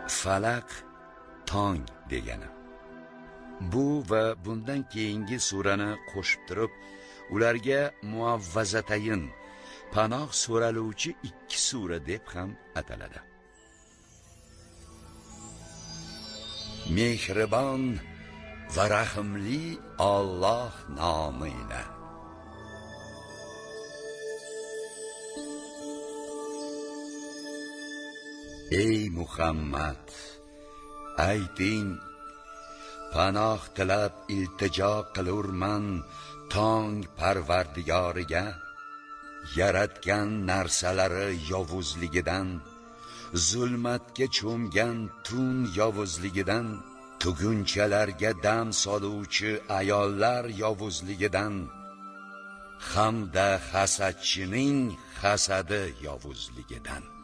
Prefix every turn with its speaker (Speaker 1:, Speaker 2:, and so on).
Speaker 1: falaq tong degani. Bu va bundan keyingi surani qo'shib turib, ularga muavvazatayn, panoh so'raluvchi 2 sura deb ham ataladi. Mehribon va rahimli Alloh nomi bilan. Ey Muhammad, ayting, panoh tilab iltijo qilurman tong Parvardigoriga, yaratgan narsalari yovuzligidan, zulmatga cho'mgan tun yovuzligidan, tugunchalarga dam soluvchi ayollar yovuzligidan, hamda hasadchining hasadi yovuzligidan.